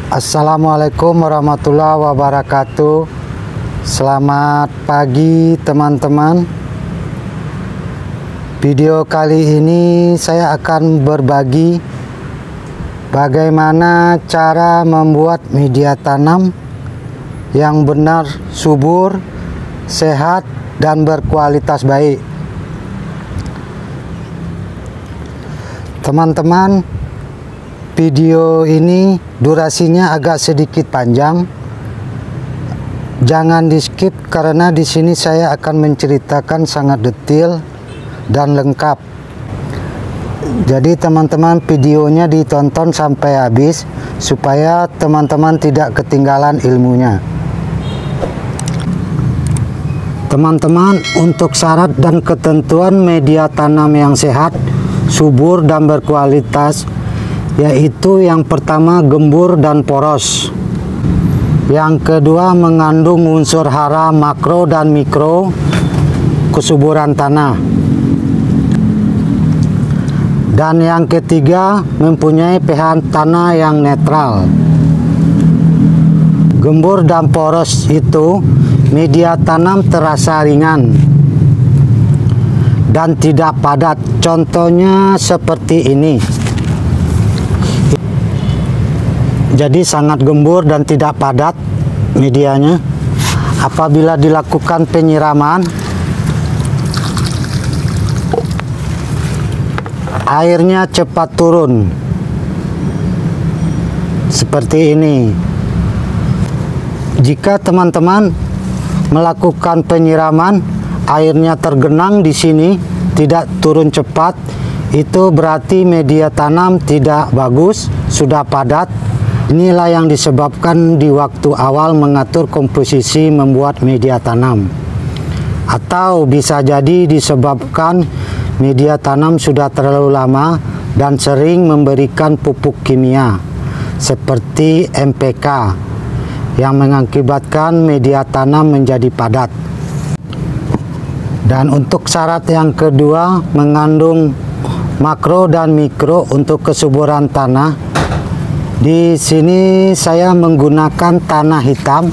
Assalamualaikum warahmatullahi wabarakatuh. Selamat pagi teman-teman. Video kali ini saya akan berbagi bagaimana cara membuat media tanam yang benar, subur, sehat, dan berkualitas baik. Teman-teman, video ini durasinya agak sedikit panjang. Jangan di skip karena di sini saya akan menceritakan sangat detail dan lengkap. Jadi teman-teman, videonya ditonton sampai habis supaya teman-teman tidak ketinggalan ilmunya. Teman-teman, untuk syarat dan ketentuan media tanam yang sehat, subur, dan berkualitas, yaitu yang pertama gembur dan poros, yang kedua mengandung unsur hara makro dan mikro kesuburan tanah, dan yang ketiga mempunyai pH tanah yang netral. Gembur dan poros itu media tanam terasa ringan dan tidak padat. Contohnya seperti ini. Jadi sangat gembur dan tidak padat medianya. Apabila dilakukan penyiraman, airnya cepat turun. Seperti ini. Jika teman-teman melakukan penyiraman, airnya tergenang di sini, tidak turun cepat, itu berarti media tanam tidak bagus, sudah padat. Inilah yang disebabkan di waktu awal mengatur komposisi membuat media tanam. Atau bisa jadi disebabkan media tanam sudah terlalu lama dan sering memberikan pupuk kimia seperti NPK yang mengakibatkan media tanam menjadi padat. Dan untuk syarat yang kedua, mengandung makro dan mikro untuk kesuburan tanah. Di sini saya menggunakan tanah hitam.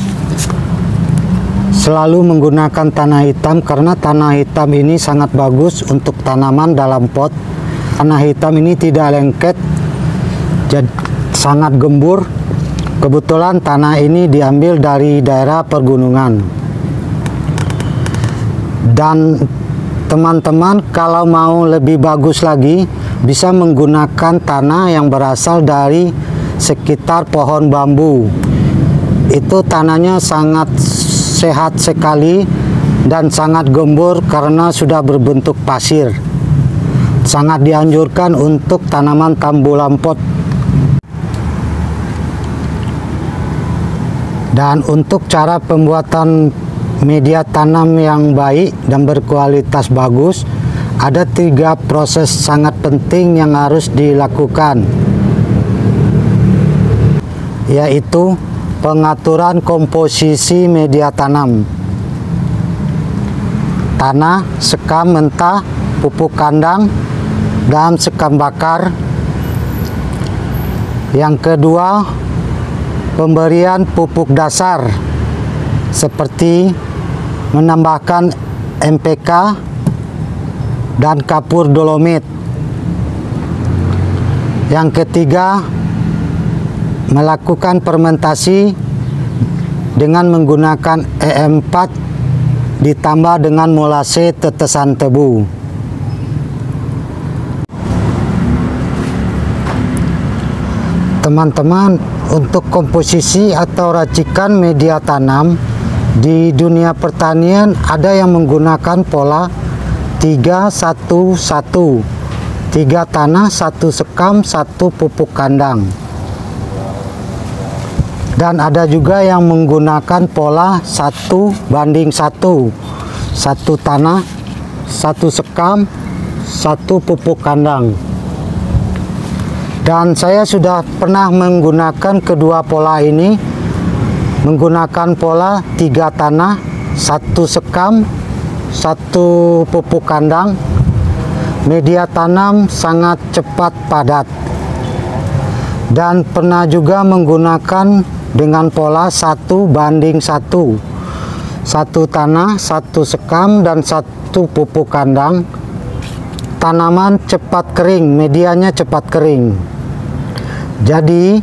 Selalu menggunakan tanah hitam karena tanah hitam ini sangat bagus untuk tanaman dalam pot. Tanah hitam ini tidak lengket, jadi sangat gembur. Kebetulan tanah ini diambil dari daerah pergunungan. Dan teman-teman, kalau mau lebih bagus lagi, bisa menggunakan tanah yang berasal dari sekitar pohon bambu. Itu tanahnya sangat sehat sekali dan sangat gembur karena sudah berbentuk pasir. Sangat dianjurkan untuk tanaman tambulan pot. Dan untuk cara pembuatan media tanam yang baik dan berkualitas bagus, ada 3 proses sangat penting yang harus dilakukan, yaitu pengaturan komposisi media tanam, tanah, sekam mentah, pupuk kandang, dan sekam bakar. Yang kedua, pemberian pupuk dasar seperti menambahkan NPK dan kapur dolomit. Yang ketiga, melakukan fermentasi dengan menggunakan E4 ditambah dengan molase tetesan tebu. Teman-teman, untuk komposisi atau racikan media tanam di dunia pertanian ada yang menggunakan pola 3-1-1, 3 tanah, 1 sekam, 1 pupuk kandang. Dan ada juga yang menggunakan pola 1:1, 1 tanah, 1 sekam, 1 pupuk kandang. Dan saya sudah pernah menggunakan kedua pola ini, menggunakan pola 3 tanah, 1 sekam, 1 pupuk kandang. Media tanam sangat cepat padat. dan pernah juga menggunakan dengan pola 1:1, 1 tanah, 1 sekam, dan 1 pupuk kandang. Tanaman cepat kering, medianya cepat kering. Jadi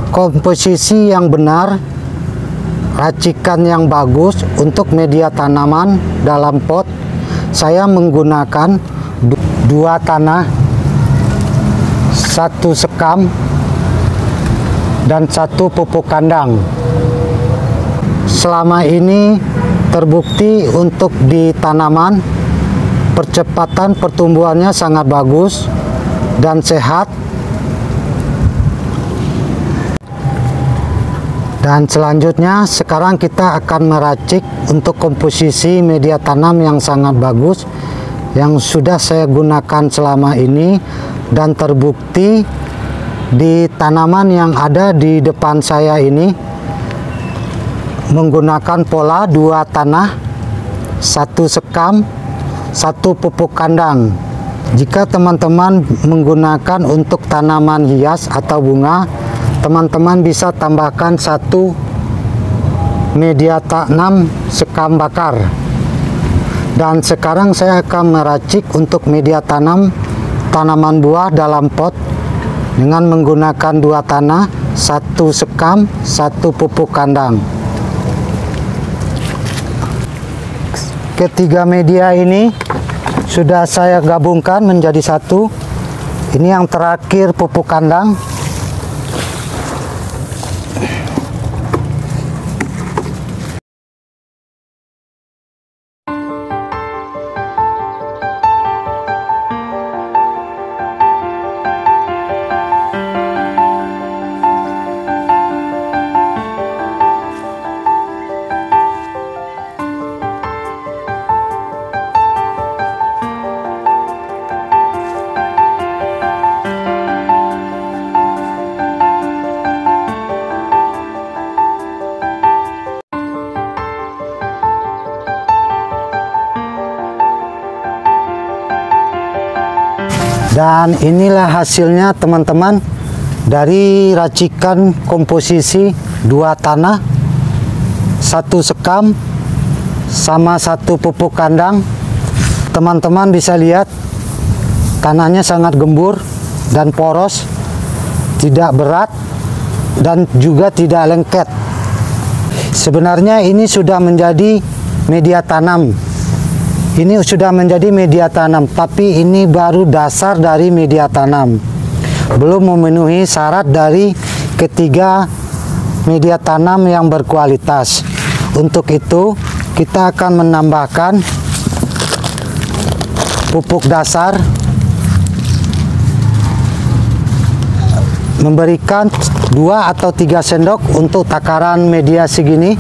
komposisi yang benar, racikan yang bagus untuk media tanaman dalam pot, saya menggunakan 2 tanah, 1 sekam, dan 1 pupuk kandang. Selama ini terbukti untuk di tanaman percepatan pertumbuhannya sangat bagus dan sehat. Dan selanjutnya sekarang kita akan meracik untuk komposisi media tanam yang sangat bagus yang sudah saya gunakan selama ini dan terbukti di tanaman yang ada di depan saya ini menggunakan pola 2 tanah, 1 sekam, 1 pupuk kandang. Jika teman-teman menggunakan untuk tanaman hias atau bunga, teman-teman bisa tambahkan 1 media tanam sekam bakar. Dan sekarang saya akan meracik untuk media tanam tanaman buah dalam pot dengan menggunakan 2 tanah, 1 sekam, 1 pupuk kandang. Ketiga media ini sudah saya gabungkan menjadi 1. Ini yang terakhir pupuk kandang. Dan inilah hasilnya teman-teman dari racikan komposisi 2 tanah, 1 sekam, sama 1 pupuk kandang. Teman-teman bisa lihat tanahnya sangat gembur dan poros, tidak berat dan juga tidak lengket. Sebenarnya ini sudah menjadi media tanam. Ini sudah menjadi media tanam, tapi ini baru dasar dari media tanam. Belum memenuhi syarat dari ketiga media tanam yang berkualitas. Untuk itu, kita akan menambahkan pupuk dasar, memberikan 2 atau 3 sendok untuk takaran media segini.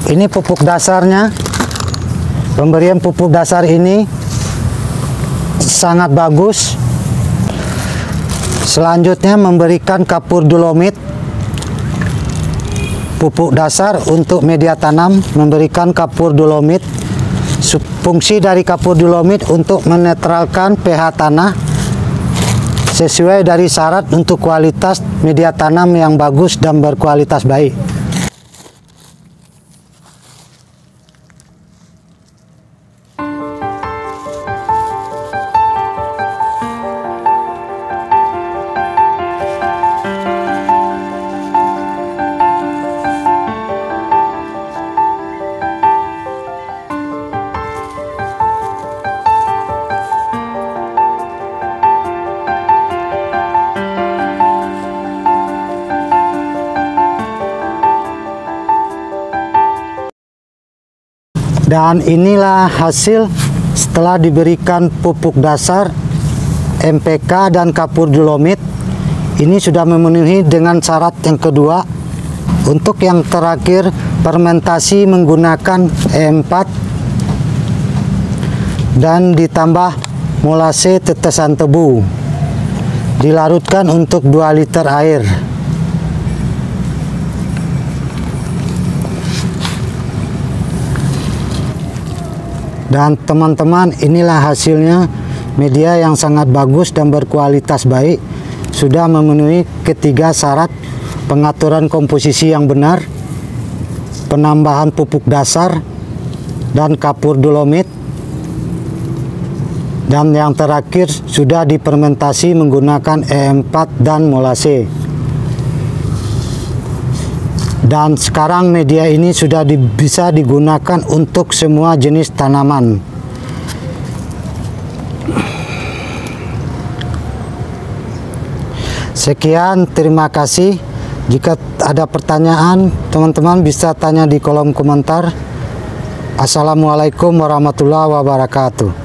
Ini pupuk dasarnya. Pemberian pupuk dasar ini sangat bagus. Selanjutnya memberikan kapur dolomit. Pupuk dasar untuk media tanam memberikan kapur dolomit. Fungsi dari kapur dolomit untuk menetralkan pH tanah sesuai dari syarat untuk kualitas media tanam yang bagus dan berkualitas baik. Dan inilah hasil setelah diberikan pupuk dasar, MPK dan kapur dolomit. Ini sudah memenuhi dengan syarat yang kedua. Untuk yang terakhir, fermentasi menggunakan E4 dan ditambah molase tetesan tebu. Dilarutkan untuk 2 liter air. Dan teman-teman, inilah hasilnya, media yang sangat bagus dan berkualitas baik. Sudah memenuhi ketiga syarat: pengaturan komposisi yang benar, penambahan pupuk dasar, dan kapur dolomit. Dan yang terakhir, sudah difermentasi menggunakan E4 dan molase. Dan sekarang media ini sudah bisa digunakan untuk semua jenis tanaman. Sekian, terima kasih. Jika ada pertanyaan, teman-teman bisa tanya di kolom komentar. Assalamualaikum warahmatullahi wabarakatuh.